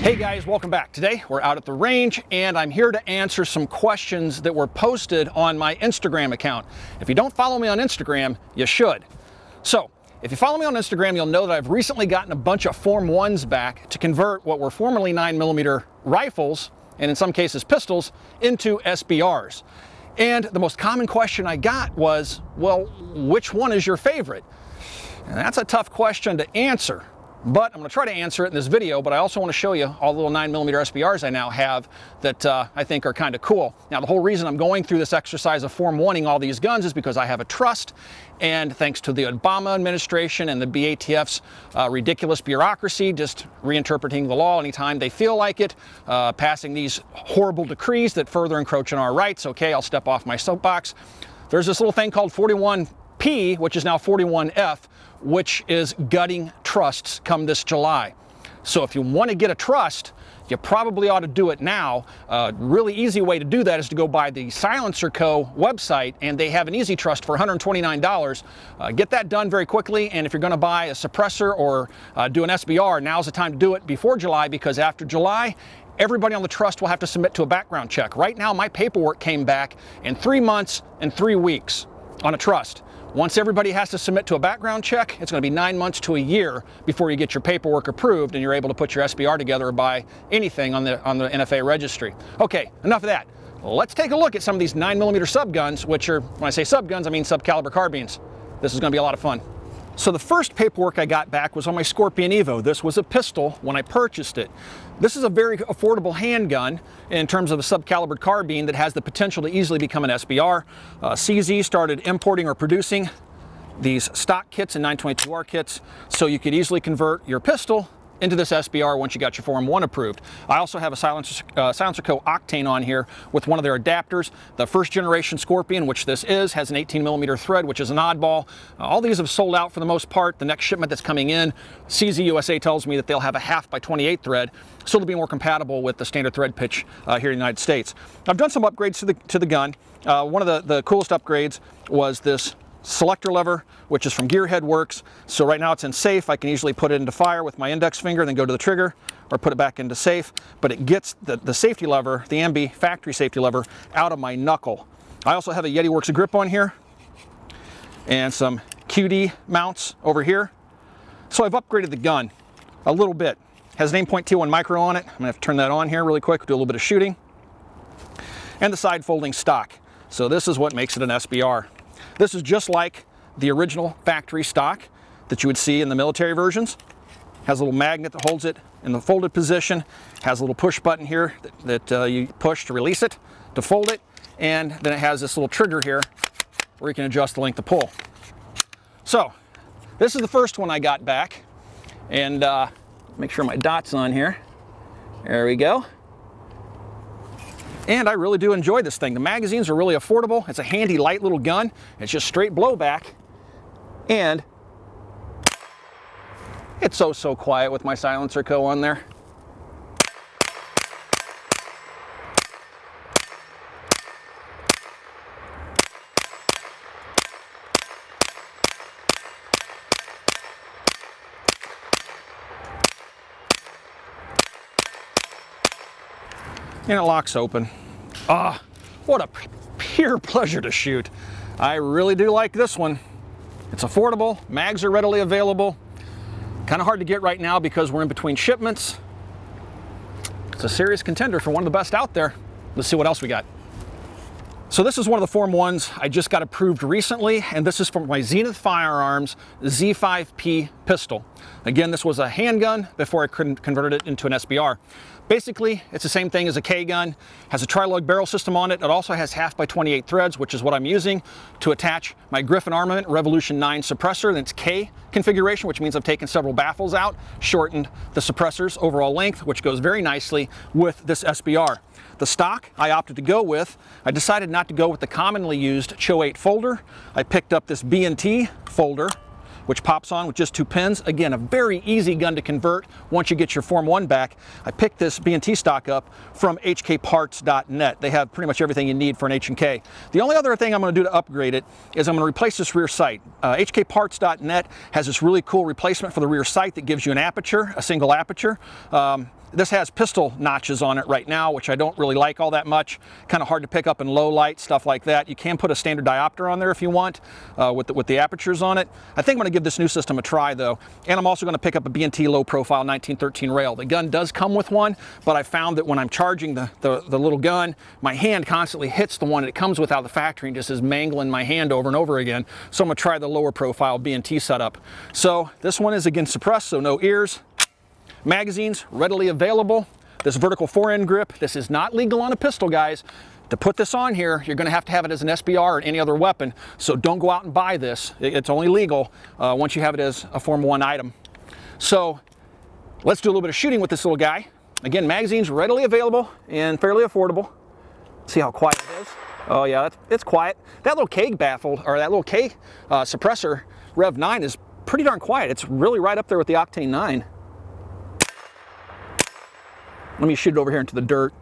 Hey guys, welcome back. Today we're out at the range and I'm here to answer some questions that were posted on my Instagram account. If you don't follow me on Instagram, you should. So, if you follow me on Instagram, you'll know that I've recently gotten a bunch of Form 1s back to convert what were formerly 9mm rifles, and in some cases pistols, into SBRs. And the most common question I got was, well, which one is your favorite? And that's a tough question to answer. But I'm going to try to answer it in this video, but I also want to show you all the little 9mm SBRs I now have that I think are kind of cool. Now, the whole reason I'm going through this exercise of Form 1ing all these guns is because I have a trust, and thanks to the Obama administration and the BATF's ridiculous bureaucracy, just reinterpreting the law anytime they feel like it, passing these horrible decrees that further encroach on our rights. Okay, I'll step off my soapbox. There's this little thing called 41P, which is now 41F, which is gutting trusts come this July. So if you want to get a trust, you probably ought to do it now. A really easy way to do that is to go by the Silencer Co. website, and they have an easy trust for $129. Get that done very quickly, and if you're going to buy a suppressor or do an SBR, now's the time to do it before July, because after July, everybody on the trust will have to submit to a background check. Right now, my paperwork came back in 3 months and 3 weeks on a trust. Once everybody has to submit to a background check, it's going to be 9 months to a year before you get your paperwork approved and you're able to put your SBR together or buy anything on the NFA registry. Okay, enough of that. Let's take a look at some of these 9mm subguns, which are, when I say subguns, I mean subcaliber carbines. This is going to be a lot of fun. So the first paperwork I got back was on my Scorpion Evo. This was a pistol when I purchased it. This is a very affordable handgun in terms of a subcaliber carbine that has the potential to easily become an SBR. CZ started importing or producing these stock kits and 922R kits, so you could easily convert your pistol into this SBR once you got your Form 1 approved. I also have a Silencer Co. Octane on here with one of their adapters. The first generation Scorpion, which this is, has an 18mm thread, which is an oddball. All these have sold out for the most part. The next shipment that's coming in, CZ USA tells me that they'll have a 1/2x28 thread, so it'll be more compatible with the standard thread pitch here in the United States. I've done some upgrades to the gun. One of the coolest upgrades was this selector lever, which is from Gearhead Works. So right now it's in safe. I can easily put it into fire with my index finger, then go to the trigger, or put it back into safe. But it gets the safety lever, the Ambi factory safety lever, out of my knuckle. I also have a Yeti Works grip on here, and some QD mounts over here. So I've upgraded the gun a little bit. Has an 8.21 micro on it. I'm gonna have to turn that on here really quick, do a little bit of shooting. And the side folding stock. So this is what makes it an SBR. This is just like the original factory stock that you would see in the military versions. Has a little magnet that holds it in the folded position. Has a little push button here that you push to release it, to fold it. And then it has this little trigger here where you can adjust the length of pull. So this is the first one I got back. And make sure my dot's on here. There we go. And I really do enjoy this thing. The magazines are really affordable. It's a handy, light little gun. It's just straight blowback. And it's so quiet with my Silencer Co. on there. And it locks open. Ah, what a pure pleasure to shoot. I really do like this one. It's affordable, mags are readily available. Kind of hard to get right now because we're in between shipments. It's a serious contender for one of the best out there. Let's see what else we got. So this is one of the Form 1s I just got approved recently, and this is from my Zenith Firearms Z5P pistol. Again, this was a handgun before I converted it into an SBR. Basically, it's the same thing as a K-gun, has a tri-lug barrel system on it. It also has 1/2x28 threads, which is what I'm using to attach my Griffin Armament Revolution 9 suppressor. That's K configuration, which means I've taken several baffles out, shortened the suppressor's overall length, which goes very nicely with this SBR. The stock I opted to go with, I decided not to go with the commonly used Cho 8 folder. I picked up this B&T folder, which pops on with just 2 pins. Again, a very easy gun to convert once you get your Form 1 back. I picked this B&T stock up from hkparts.net. They have pretty much everything you need for an H&K. The only other thing I'm going to do to upgrade it is I'm going to replace this rear sight. hkparts.net has this really cool replacement for the rear sight that gives you an aperture, a single aperture. This has pistol notches on it right now, which I don't really like all that much. Kind of hard to pick up in low light, stuff like that. You can put a standard diopter on there if you want, with the apertures on it. I think I'm going to give this new system a try though, and I'm also going to pick up a B&T low profile 1913 rail. The gun does come with one, but I found that when I'm charging the little gun, my hand constantly hits the one that it comes with out of the factory and just is mangling my hand over and over again. So I'm going to try the lower profile B&T setup. So this one is again suppressed, so no ears. Magazines readily available. This vertical fore-end grip, this is not legal on a pistol, guys. To put this on here, you're going to have it as an SBR or any other weapon, so don't go out and buy this. It's only legal once you have it as a Form 1 item. So let's do a little bit of shooting with this little guy. Again, magazines readily available and fairly affordable. See how quiet it is? Oh yeah, it's quiet. That little K baffle, or that little K suppressor Rev 9 is pretty darn quiet. It's really right up there with the Octane 9. Let me shoot it over here into the dirt.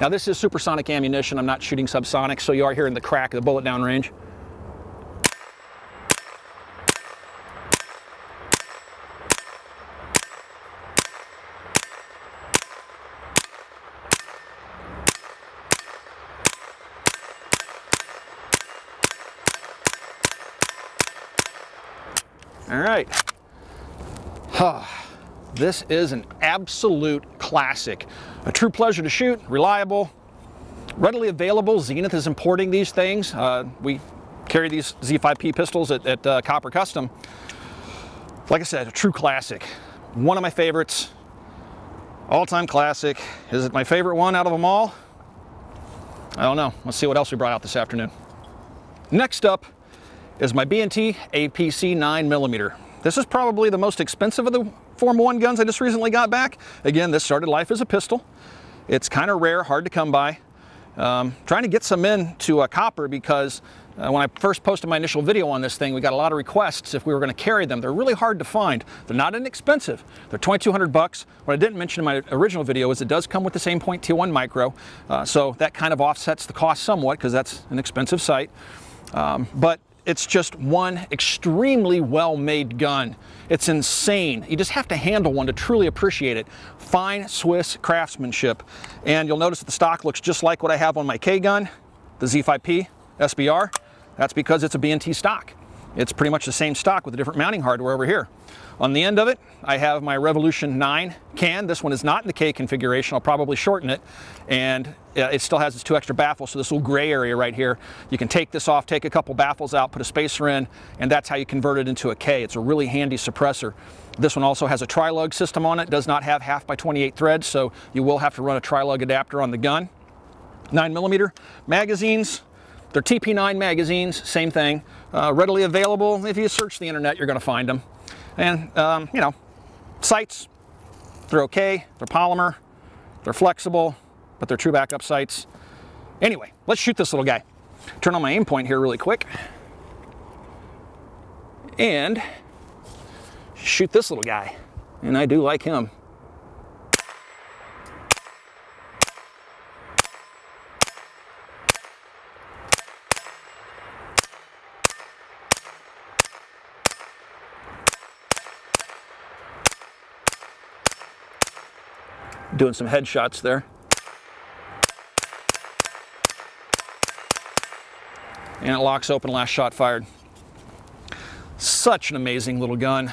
Now this is supersonic ammunition. I'm not shooting subsonic, so you are hearing the crack of the bullet downrange. All right. This is an absolute classic. A true pleasure to shoot, reliable, readily available. Zenith is importing these things. We carry these Z5P pistols at Copper Custom. Like I said, a true classic. One of my favorites, all-time classic. Is it my favorite one out of them all? I don't know. Let's see what else we brought out this afternoon. Next up is my B&T APC 9mm. This is probably the most expensive of the Form 1 guns I just recently got back. Again, this started life as a pistol. It's kind of rare, hard to come by. Trying to get some into a copper because when I first posted my initial video on this thing, we got a lot of requests if we were going to carry them. They're really hard to find. They're not inexpensive. They're $2,200. What I didn't mention in my original video is it does come with the same .21 micro, so that kind of offsets the cost somewhat because that's an expensive sight. But it's just one extremely well-made gun. It's insane. You just have to handle one to truly appreciate it. Fine Swiss craftsmanship. And you'll notice that the stock looks just like what I have on my K gun, the Z5P SBR. That's because it's a B&T stock. It's pretty much the same stock with a different mounting hardware over here. On the end of it, I have my Revolution 9 can. This one is not in the K configuration. I'll probably shorten it. And it still has its 2 extra baffles, so this little gray area right here, you can take this off, take a couple baffles out, put a spacer in, and that's how you convert it into a K. It's a really handy suppressor. This one also has a tri-lug system on it. Does not have 1/2x28 threads, so you will have to run a tri-lug adapter on the gun. 9mm magazines. They're TP9 magazines, same thing. Readily available. If you search the internet, you're going to find them. And, you know, sights, they're okay. They're polymer. They're flexible, but they're true backup sights. Anyway, let's shoot this little guy. Turn on my aim point here really quick. And shoot this little guy. And I do like him. Doing some headshots there. And it locks open, last shot fired. Such an amazing little gun.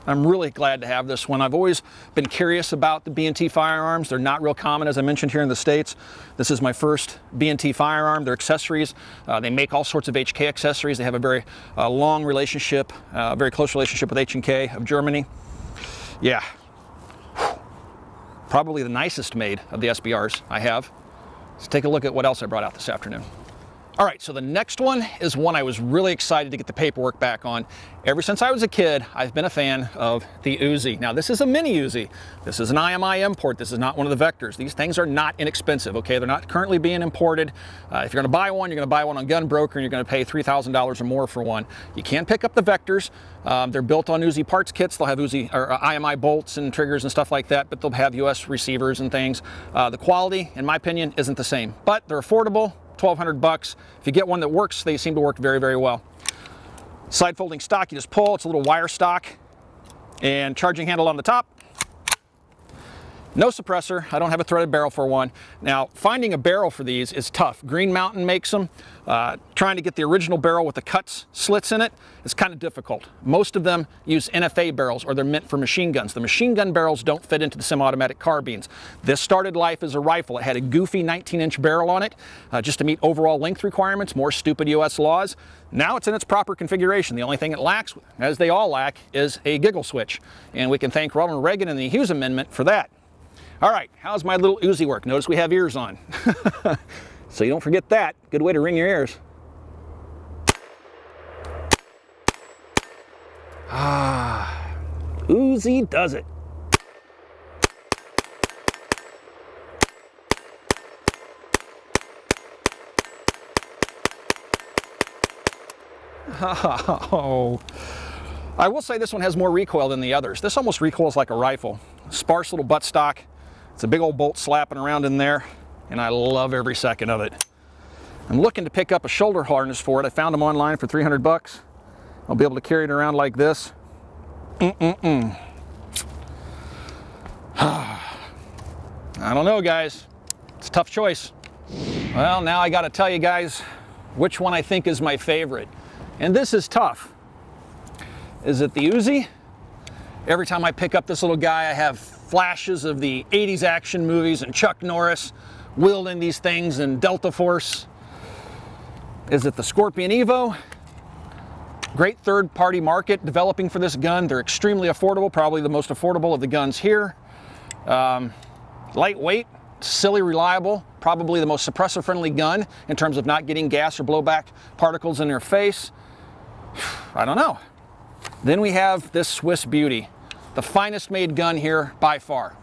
I'm really glad to have this one. I've always been curious about the B&T firearms. They're not real common, as I mentioned, here in the States. This is my first B&T firearm. They're accessories. They make all sorts of HK accessories. They have a very long relationship, very close relationship with H&K of Germany. Yeah. Probably the nicest made of the SBRs I have. Let's take a look at what else I brought out this afternoon. All right, so the next one is one I was really excited to get the paperwork back on. Ever since I was a kid, I've been a fan of the Uzi. Now, this is a mini Uzi. This is an IMI import. This is not one of the Vectors. These things are not inexpensive, okay? They're not currently being imported. If you're gonna buy one, you're gonna buy one on Gun Broker, and you're gonna pay $3,000 or more for one. You can pick up the Vectors. They're built on Uzi parts kits. They'll have Uzi or IMI bolts and triggers and stuff like that, but they'll have US receivers and things. The quality, in my opinion, isn't the same, but they're affordable. 1,200 bucks. If you get one that works, they seem to work very, very well. Side folding stock, you just pull. It's a little wire stock and charging handle on the top. No suppressor. I don't have a threaded barrel for one. Now, finding a barrel for these is tough. Green Mountain makes them. Trying to get the original barrel with the cuts slits in it is kind of difficult. Most of them use NFA barrels, or they're meant for machine guns. The machine gun barrels don't fit into the semi-automatic carbines. This started life as a rifle. It had a goofy 19-inch barrel on it just to meet overall length requirements, more stupid US laws. Now it's in its proper configuration. The only thing it lacks, as they all lack, is a giggle switch. And we can thank Ronald Reagan and the Hughes Amendment for that. All right, how's my little Uzi work? Notice we have ears on. So you don't forget that. Good way to ring your ears. Ah, Uzi does it. Oh, I will say this one has more recoil than the others. This almost recoils like a rifle. Sparse little buttstock. It's a big old bolt slapping around in there, and I love every second of it. I'm looking to pick up a shoulder harness for it. I found them online for 300 bucks. I'll be able to carry it around like this. I don't know, guys. It's a tough choice. Well, now I got to tell you guys which one I think is my favorite. And this is tough. Is it the Uzi? Every time I pick up this little guy, I have flashes of the 80s action movies and Chuck Norris wielding these things in Delta Force. Is it the Scorpion Evo? Great third-party market developing for this gun. They're extremely affordable, probably the most affordable of the guns here. Lightweight, silly reliable, probably the most suppressor-friendly gun in terms of not getting gas or blowback particles in your face. I don't know. Then we have this Swiss Beauty, the finest made gun here by far.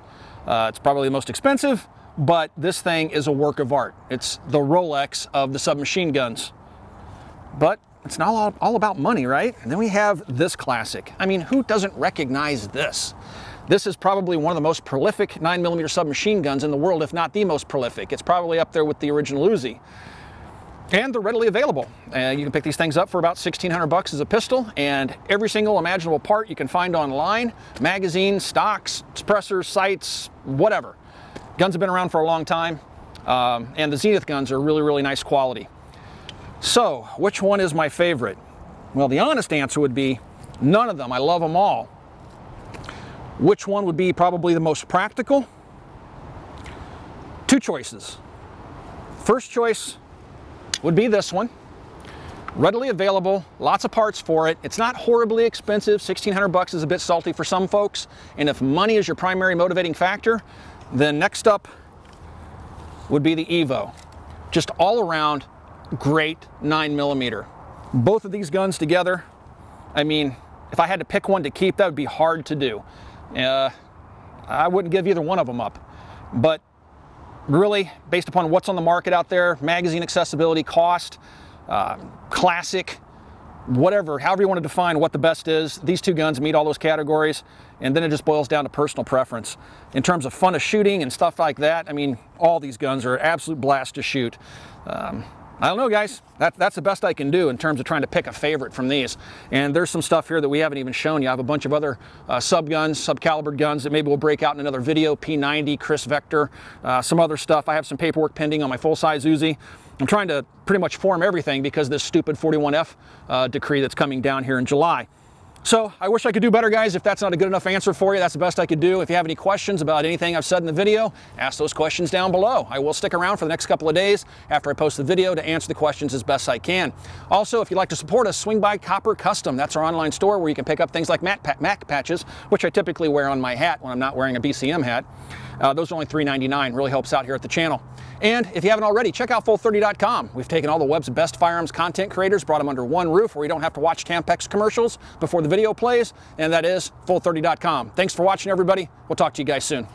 It's probably the most expensive, but this thing is a work of art. It's the Rolex of the submachine guns. But it's not all about money, right? And then we have this classic. I mean, who doesn't recognize this? This is probably one of the most prolific 9mm submachine guns in the world, if not the most prolific. It's probably up there with the original Uzi. And they're readily available. You can pick these things up for about 1,600 bucks as a pistol, and every single imaginable part you can find online, magazines, stocks, suppressors, sights, whatever. Guns have been around for a long time, and the Zenith guns are really, really nice quality. So, which one is my favorite? Well, the honest answer would be none of them. I love them all. Which one would be probably the most practical? Two choices. First choice would be this one. Readily available, lots of parts for it. It's not horribly expensive. 1,600 bucks is a bit salty for some folks. And if money is your primary motivating factor, then next up would be the Evo. Just all around great 9mm. Both of these guns together, I mean, if I had to pick one to keep, that would be hard to do. I wouldn't give either one of them up. But really, based upon what's on the market out there, magazine accessibility, cost, classic, whatever, however you want to define what the best is, these two guns meet all those categories, and then it just boils down to personal preference. In terms of fun of shooting and stuff like that, I mean, all these guns are an absolute blast to shoot. I don't know, guys. That's the best I can do in terms of trying to pick a favorite from these. And there's some stuff here that we haven't even shown you. I have a bunch of other sub-guns, sub-calibered guns that maybe we'll break out in another video. P90, Chris Vector, some other stuff. I have some paperwork pending on my full-size Uzi. I'm trying to pretty much form everything because of this stupid 41F decree that's coming down here in July. So I wish I could do better, guys. If that's not a good enough answer for you, that's the best I could do. If you have any questions about anything I've said in the video, ask those questions down below. I will stick around for the next couple of days after I post the video to answer the questions as best I can. Also, if you'd like to support us, swing by Copper Custom. That's our online store where you can pick up things like Mac patches, which I typically wear on my hat when I'm not wearing a BCM hat. Those are only $3.99. Really helps out here at the channel. And if you haven't already, check out Full30.com. We've taken all the web's best firearms content creators, brought them under one roof where you don't have to watch Tampax commercials before the video plays, and that is Full30.com. Thanks for watching, everybody. We'll talk to you guys soon.